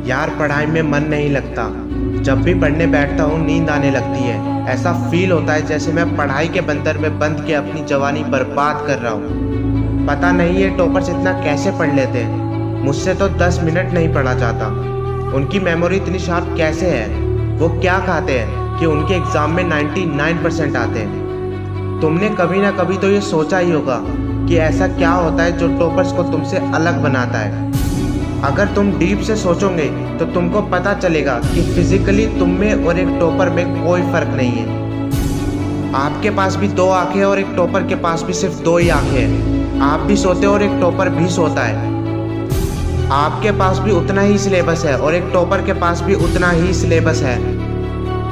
यार पढ़ाई में मन नहीं लगता। जब भी पढ़ने बैठता हूँ नींद आने लगती है। ऐसा फील होता है जैसे मैं पढ़ाई के बंदर में बंद के अपनी जवानी बर्बाद कर रहा हूँ। पता नहीं ये टॉपर्स इतना कैसे पढ़ लेते हैं। मुझसे तो 10 मिनट नहीं पढ़ा जाता। उनकी मेमोरी इतनी शार्प कैसे है? वो क्या खाते हैं कि उनके एग्ज़ाम में 99% आते हैं? तुमने कभी ना कभी तो ये सोचा ही होगा कि ऐसा क्या होता है जो टॉपर्स को तुमसे अलग बनाता है। अगर तुम डीप से सोचोगे तो तुमको पता चलेगा कि फिजिकली तुम में और एक टॉपर में कोई फर्क नहीं है। आपके पास भी 2 आंखें और एक टॉपर के पास भी सिर्फ 2 ही आंखें हैं। आप भी सोते हो और एक टॉपर भी सोता है। आपके पास भी उतना ही सिलेबस है और एक टॉपर के पास भी उतना ही सिलेबस है।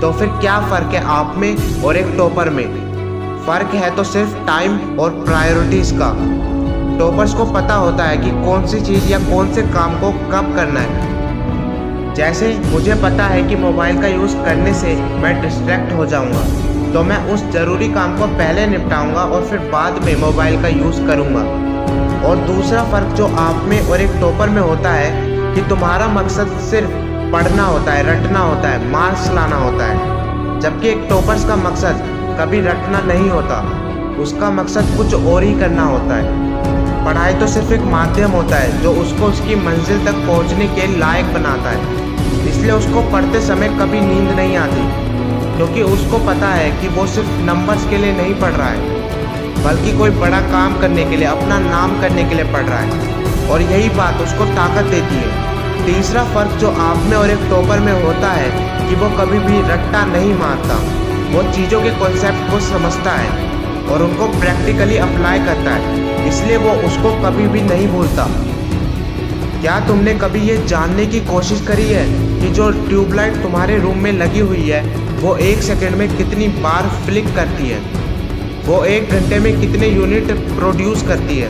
तो फिर क्या फ़र्क है आप में और एक टॉपर में? फ़र्क है तो सिर्फ टाइम और प्रायोरिटीज़ का। टॉपर्स को पता होता है कि कौन सी चीज़ या कौन से काम को कब करना है। जैसे मुझे पता है कि मोबाइल का यूज़ करने से मैं डिस्ट्रैक्ट हो जाऊंगा, तो मैं उस ज़रूरी काम को पहले निपटाऊंगा और फिर बाद में मोबाइल का यूज़ करूंगा। और दूसरा फ़र्क जो आप में और एक टॉपर में होता है कि तुम्हारा मकसद सिर्फ पढ़ना होता है, रटना होता है, मार्क्स लाना होता है। जबकि एक टॉपर्स का मकसद कभी रटना नहीं होता, उसका मकसद कुछ और ही करना होता है। पढ़ाई तो सिर्फ एक माध्यम होता है जो उसको उसकी मंजिल तक पहुंचने के लायक बनाता है। इसलिए उसको पढ़ते समय कभी नींद नहीं आती, क्योंकि उसको पता है कि वो सिर्फ नंबर्स के लिए नहीं पढ़ रहा है, बल्कि कोई बड़ा काम करने के लिए, अपना नाम करने के लिए पढ़ रहा है। और यही बात उसको ताकत देती है। तीसरा फ़र्क जो आप में और एक टॉपर में होता है कि वो कभी भी रट्टा नहीं मारता। वो चीज़ों के कॉन्सेप्ट को समझता है और उनको प्रैक्टिकली अप्लाई करता है, इसलिए वो उसको कभी भी नहीं भूलता। क्या तुमने कभी ये जानने की कोशिश करी है कि जो ट्यूबलाइट तुम्हारे रूम में लगी हुई है वो 1 सेकंड में कितनी बार फ्लिक करती है? वो 1 घंटे में कितने यूनिट प्रोड्यूस करती है?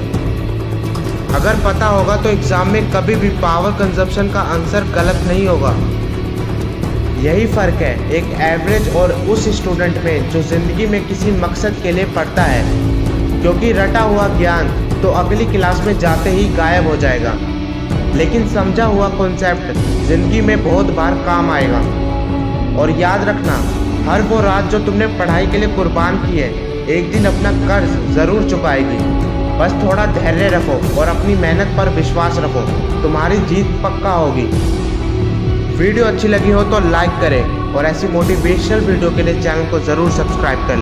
अगर पता होगा तो एग्ज़ाम में कभी भी पावर कंजप्शन का आंसर गलत नहीं होगा। यही फ़र्क है एक एवरेज और उस स्टूडेंट में जो ज़िंदगी में किसी मकसद के लिए पढ़ता है, क्योंकि रटा हुआ ज्ञान तो अगली क्लास में जाते ही गायब हो जाएगा, लेकिन समझा हुआ कॉन्सेप्ट ज़िंदगी में बहुत बार काम आएगा। और याद रखना, हर वो रात जो तुमने पढ़ाई के लिए कुर्बान की है एक दिन अपना कर्ज ज़रूर चुकाएगी। बस थोड़ा धैर्य रखो और अपनी मेहनत पर विश्वास रखो, तुम्हारी जीत पक्का होगी। वीडियो अच्छी लगी हो तो लाइक करें और ऐसी मोटिवेशनल वीडियो के लिए चैनल को ज़रूर सब्सक्राइब करें।